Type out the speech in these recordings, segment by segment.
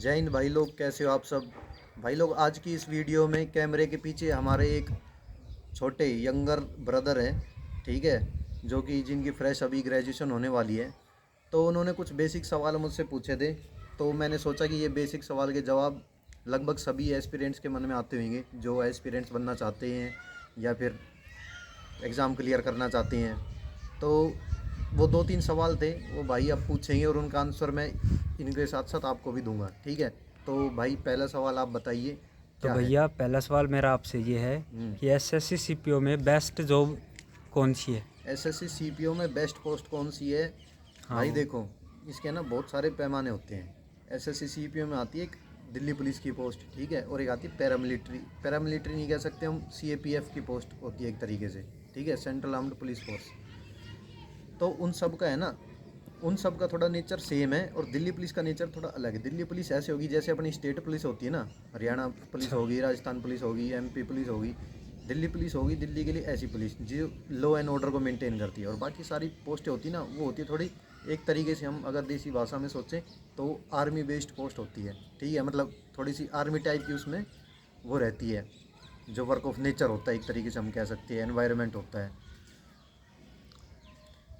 जय हिंद भाई लोग, कैसे हो आप सब। भाई लोग, आज की इस वीडियो में कैमरे के पीछे हमारे एक छोटे यंगर ब्रदर हैं, ठीक है, जो कि जिनकी फ्रेश अभी ग्रेजुएशन होने वाली है। तो उन्होंने कुछ बेसिक सवाल मुझसे पूछे थे। तो मैंने सोचा कि ये बेसिक सवाल के जवाब लगभग सभी एस्पिरेंट्स के मन में आते होंगे, जो एस्पिरेंट्स बनना चाहते हैं या फिर एग्ज़ाम क्लियर करना चाहते हैं। तो वो दो तीन सवाल थे, वो भाई अब पूछेंगे और उनका आंसर मैं इनके साथ साथ आपको भी दूंगा, ठीक है। तो भाई पहला सवाल आप बताइए तो क्या है। भैया पहला सवाल मेरा आपसे ये है कि एसएससी सीपीओ में बेस्ट जॉब कौन सी है। एसएससी सीपीओ में बेस्ट पोस्ट कौन सी है। हाँ भाई वो। देखो, इसके ना बहुत सारे पैमाने होते हैं। एसएससी सीपीओ में आती है एक दिल्ली पुलिस की पोस्ट, ठीक है, और एक आती है पैरामिलिट्री। पैरामिलिट्री नहीं कह सकते हम, सीएपीएफ की पोस्ट होती है एक तरीके से, ठीक है, सेंट्रल आर्म्ड पुलिस फोर्स। तो उन सब का है ना, उन सब का थोड़ा नेचर सेम है और दिल्ली पुलिस का नेचर थोड़ा अलग है। दिल्ली पुलिस ऐसे होगी जैसे अपनी स्टेट पुलिस होती है ना, हरियाणा पुलिस अच्छा। होगी, राजस्थान पुलिस होगी, एमपी पुलिस होगी। दिल्ली पुलिस होगी दिल्ली के लिए ऐसी पुलिस जो लॉ एंड ऑर्डर को मेंटेन करती है। और बाकी सारी पोस्टें होती है ना, वो होती है थोड़ी एक तरीके से, हम अगर देसी भाषा में सोचें तो आर्मी बेस्ड पोस्ट होती है, ठीक है, मतलब थोड़ी सी आर्मी टाइप की उसमें वो रहती है। जो वर्क ऑफ नेचर होता है एक तरीके से हम कह सकते हैं, एनवायरनमेंट होता है।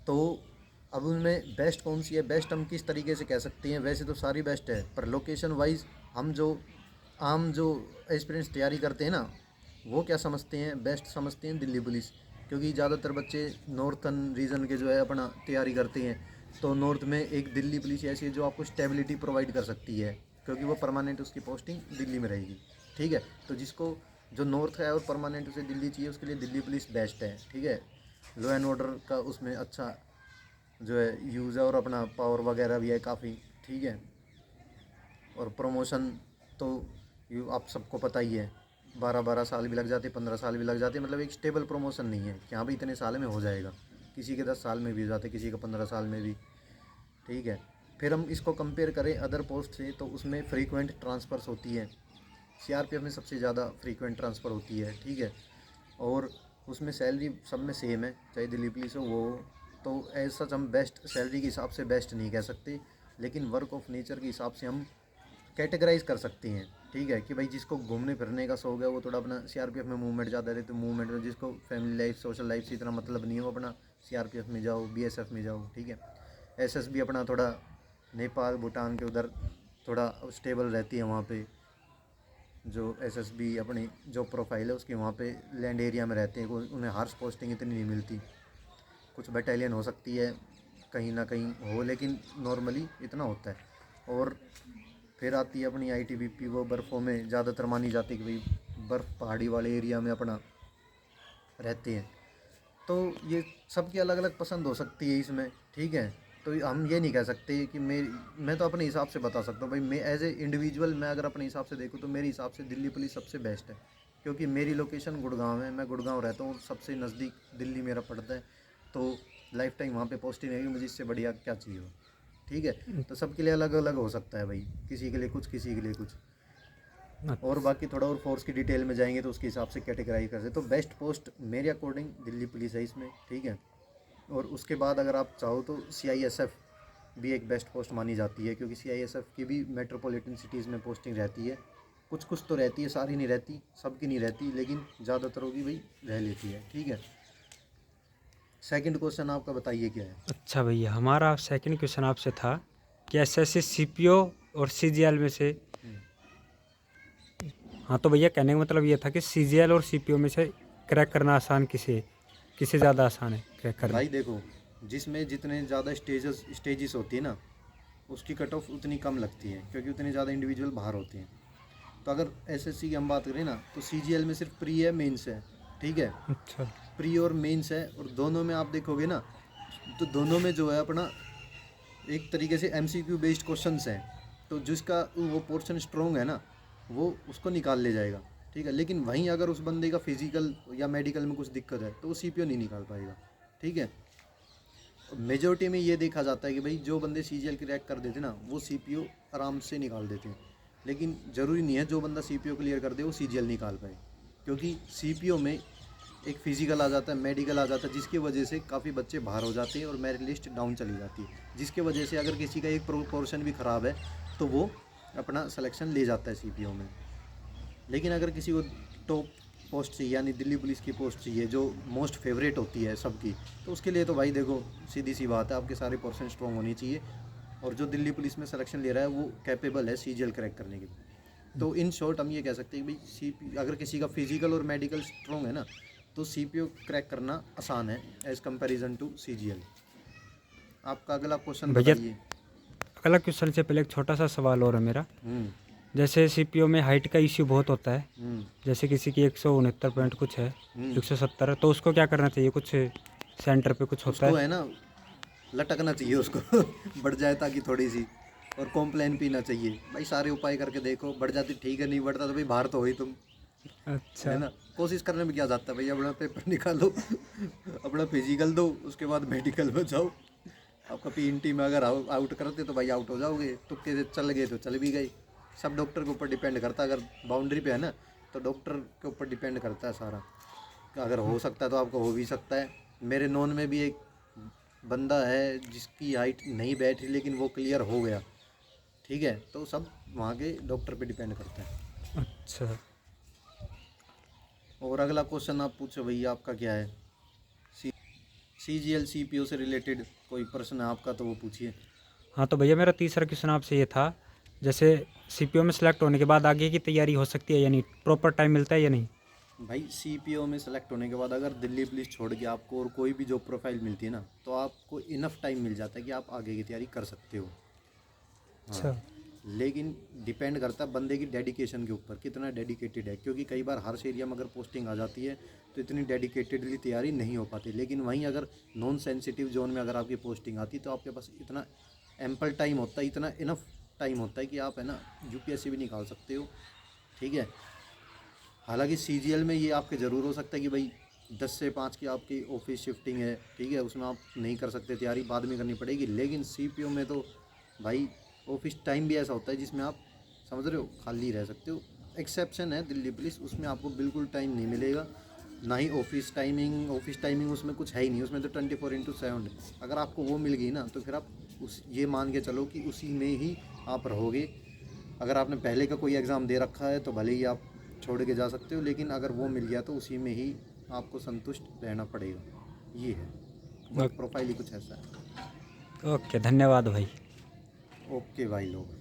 तो अब उनमें बेस्ट कौन सी है, बेस्ट हम किस तरीके से कह सकते हैं। वैसे तो सारी बेस्ट है, पर लोकेशन वाइज हम जो आम जो एक्सपीरियंस तैयारी करते हैं ना, वो क्या समझते हैं, बेस्ट समझते हैं दिल्ली पुलिस। क्योंकि ज़्यादातर बच्चे नॉर्थन रीजन के जो है अपना तैयारी करते हैं। तो नॉर्थ में एक दिल्ली पुलिस ऐसी है जो आपको स्टेबिलिटी प्रोवाइड कर सकती है, क्योंकि वो परमानेंट उसकी पोस्टिंग दिल्ली में रहेगी, ठीक है। तो जिसको जो नॉर्थ है और परमानेंट उसे दिल्ली चाहिए, उसके लिए दिल्ली पुलिस बेस्ट है, ठीक है। लॉ एंड ऑर्डर का उसमें अच्छा जो है यूज़ है और अपना पावर वगैरह भी है काफ़ी, ठीक है। और प्रमोशन तो यू आप सबको पता ही है, 12-12 साल भी लग जाते, 15 साल भी लग जाते, मतलब एक स्टेबल प्रमोशन नहीं है कि हाँ भाई इतने साल में हो जाएगा। किसी के 10 साल में भी हो जाते, किसी के 15 साल में भी, ठीक है। फिर हम इसको कंपेयर करें अदर पोस्ट से, तो उसमें फ्रीक्वेंट ट्रांसफ़र्स होती है। सीआरपीएफ में सबसे ज़्यादा फ्रीक्वेंट ट्रांसफ़र होती है, ठीक है। और उसमें सैलरी सब में सेम है, चाहे दिल्ली पुलिस हो वो हो। तो ऐसा हम बेस्ट सैलरी के हिसाब से बेस्ट नहीं कह सकते, लेकिन वर्क ऑफ नेचर के हिसाब से हम कैटेगराइज कर सकते हैं, ठीक है। कि भाई जिसको घूमने फिरने का शौक है वो थोड़ा अपना सीआरपीएफ में मूवमेंट ज़्यादा रहती है, तो मूवमेंट में। जिसको फैमिली लाइफ सोशल लाइफ से इतना मतलब नहीं है, वो अपना सीआरपीएफ में जाओ, बीएसएफ में जाओ, ठीक है। एसएसबी अपना थोड़ा नेपाल भूटान के उधर थोड़ा स्टेबल रहती है वहाँ पे। जो एसएसबी अपनी जो प्रोफाइल है उसकी वहाँ पे लैंड एरिया में रहते हैं, उन्हें हार्श पोस्टिंग इतनी नहीं मिलती। कुछ बटालियन हो सकती है कहीं ना कहीं हो, लेकिन नॉर्मली इतना होता है। और फिर आती है अपनी आईटीबीपी, वो बर्फ़ों में ज़्यादातर मानी जाती है कि भाई बर्फ़ पहाड़ी वाले एरिया में अपना रहते हैं। तो ये सबकी अलग अलग पसंद हो सकती है इसमें, ठीक है। तो हम ये नहीं कह सकते कि मैं तो अपने हिसाब से बता सकता हूँ भाई, मैं एज ए इंडिविजुअल, मैं अगर अपने हिसाब से देखूँ तो मेरे हिसाब से दिल्ली पुलिस सबसे बेस्ट है। क्योंकि मेरी लोकेशन गुड़गांव है, मैं गुड़गांव रहता हूँ, सबसे नज़दीक दिल्ली मेरा पड़ता है। तो लाइफ टाइम वहाँ पे पोस्टिंग रहेगी, मुझे इससे बढ़िया क्या चाहिए हो, ठीक है। तो सबके लिए अलग अलग हो सकता है भाई, किसी के लिए कुछ, किसी के लिए कुछ। और बाकी थोड़ा और फोर्स की डिटेल में जाएंगे तो उसके हिसाब से कैटेगराइज कर सकते। तो बेस्ट पोस्ट मेरे अकॉर्डिंग दिल्ली पुलिस है इसमें, ठीक है। और उसके बाद अगर आप चाहो तो सीआईएसएफ भी एक बेस्ट पोस्ट मानी जाती है, क्योंकि सीआईएसएफ की भी मेट्रोपॉलिटन सिटीज़ में पोस्टिंग रहती है। कुछ कुछ तो रहती है, सारी नहीं रहती, सबकी नहीं रहती, लेकिन ज़्यादातर होगी भाई रह लेती है, ठीक है। सेकंड क्वेश्चन आपका बताइए क्या है। अच्छा भैया, हमारा सेकंड क्वेश्चन आपसे था कि एसएससी सीपीओ और सीजीएल में से। हाँ तो भैया कहने का मतलब ये था कि सीजीएल और सीपीओ में से क्रैक करना आसान किसे ज़्यादा आसान है क्रैक करना। भाई देखो, जिसमें जितने ज़्यादा स्टेजेस होती है ना, उसकी कट ऑफ उतनी कम लगती है, क्योंकि उतने ज़्यादा इंडिविजुअल बाहर होते हैं। तो अगर एसएससी की हम बात करें ना, तो सीजीएल में सिर्फ प्री है, मेंस है, ठीक है। अच्छा। प्री और मेंस है, और दोनों में आप देखोगे ना, तो दोनों में जो है अपना एक तरीके से एमसीक्यू बेस्ड क्वेश्चंस हैं। तो जिसका वो पोर्शन स्ट्रॉन्ग है ना, वो उसको निकाल ले जाएगा, ठीक है। लेकिन वहीं अगर उस बंदे का फिजिकल या मेडिकल में कुछ दिक्कत है तो वो सीपीओ नहीं निकाल पाएगा, ठीक है। मेजोरिटी में ये देखा जाता है कि भाई जो बंदे सीजीएल क्रैक कर देते ना, वो सीपीओ आराम से निकाल देते हैं। लेकिन ज़रूरी नहीं है जो बंदा सीपीओ क्लियर कर दे वो सीजीएल निकाल पाए, क्योंकि सीपीओ में एक फिजिकल आ जाता है, मेडिकल आ जाता है, जिसकी वजह से काफ़ी बच्चे बाहर हो जाते हैं और मेरिट लिस्ट डाउन चली जाती है। जिसकी वजह से अगर किसी का एक पोर्शन भी ख़राब है तो वो अपना सिलेक्शन ले जाता है सीपीओ में। लेकिन अगर किसी को टॉप पोस्ट चाहिए यानी दिल्ली पुलिस की पोस्ट चाहिए जो मोस्ट फेवरेट होती है सबकी, तो उसके लिए तो भाई देखो सीधी सी बात है, आपके सारे पर्सन स्ट्रॉन्ग होनी चाहिए और जो दिल्ली पुलिस में सिलेक्शन ले रहा है वो कैपेबल है सीजीएल क्रैक करने के लिए। तो इन शॉर्ट हम ये कह सकते हैं कि भाई सी अगर किसी का फिजिकल और मेडिकल स्ट्रॉन्ग है ना तो सीपीओ क्रैक करना आसान है एज़ कंपैरिजन टू सीजीएल। आपका अगला क्वेश्चन भैया बताइए। अगला क्वेश्चन से पहले एक छोटा सा सवाल और है मेरा। हम्म जैसे सीपीओ में हाइट का इश्यू बहुत होता है, हम्म जैसे किसी की 169 पॉइंट कुछ है, हम्म। 170, तो उसको क्या करना चाहिए? कुछ सेंटर पे कुछ होता उसको है? है ना लटकना चाहिए उसको बढ़ जाए ताकि थोड़ी सी, और कॉम्प्लेन पीना चाहिए भाई, सारे उपाय करके देखो, बढ़ जाती ठीक है, नहीं बढ़ता तो भाई बाहर तो हो ही तुम, अच्छा। है ना। कोशिश करने में क्या जाता है भाई, अपना पेपर निकालो अपना फिजिकल दो, उसके बाद मेडिकल में जाओ। आपका पीएनटी में अगर आउट करते तो भाई आउट हो जाओगे, तुक्के से चल गए तो चल भी गए। सब डॉक्टर के ऊपर डिपेंड करता है, अगर बाउंड्री पे है ना तो डॉक्टर के ऊपर डिपेंड करता है सारा। अगर हो सकता है तो आपको हो भी सकता है। मेरे नॉन में भी एक बंदा है जिसकी हाइट नहीं बैठी लेकिन वो क्लियर हो गया, ठीक है। तो सब वहाँ के डॉक्टर पे डिपेंड करता है। अच्छा। और अगला क्वेश्चन आप पूछो भैया, आपका क्या है? सीजीएल सीपीओ से रिलेटेड कोई प्रश्न है आपका तो वो पूछिए। हाँ तो भैया मेरा तीसरा क्वेश्चन आपसे ये था, जैसे सीपीओ में सेलेक्ट होने के बाद आगे की तैयारी हो सकती है या नहीं? प्रॉपर टाइम मिलता है या नहीं? भाई सीपीओ में सेलेक्ट होने के बाद अगर दिल्ली पुलिस छोड़ के आपको और कोई भी जॉब प्रोफाइल मिलती है ना तो आपको इनफ टाइम मिल जाता है कि आप आगे की तैयारी कर सकते हो। हाँ, अच्छा। लेकिन डिपेंड करता है बंदे की डेडिकेशन के ऊपर, कितना डेडिकेटेड है, क्योंकि कई बार हर एरिया में अगर पोस्टिंग आ जाती है तो इतनी डेडिकेटेडली तैयारी नहीं हो पाती। लेकिन वहीं अगर नॉन सेंसिटिव जोन में अगर आपकी पोस्टिंग आती तो आपके पास इतना एम्पल टाइम होता है, इतना इनफ टाइम होता है कि आप है ना यूपीएससी भी निकाल सकते हो, ठीक है। हालांकि सीजीएल में ये आपके ज़रूर हो सकता है कि भाई 10 से 5 की आपकी ऑफिस शिफ्टिंग है, ठीक है, उसमें आप नहीं कर सकते, तैयारी बाद में करनी पड़ेगी। लेकिन सीपीओ में तो भाई ऑफिस टाइम भी ऐसा होता है जिसमें आप समझ रहे हो खाली रह सकते हो। एक्सेप्शन है दिल्ली पुलिस, उसमें आपको बिल्कुल टाइम नहीं मिलेगा, ना ही ऑफिस टाइमिंग उसमें कुछ है ही नहीं, उसमें तो 24/7 है। अगर आपको वो मिल गई ना तो फिर आप उस ये मान के चलो कि उसी में ही आप रहोगे। अगर आपने पहले का कोई एग्ज़ाम दे रखा है तो भले ही आप छोड़ के जा सकते हो, लेकिन अगर वो मिल गया तो उसी में ही आपको संतुष्ट रहना पड़ेगा। ये है वर्क प्रोफाइल ही कुछ ऐसा है। ओके, धन्यवाद भाई। ओके भाई लोग।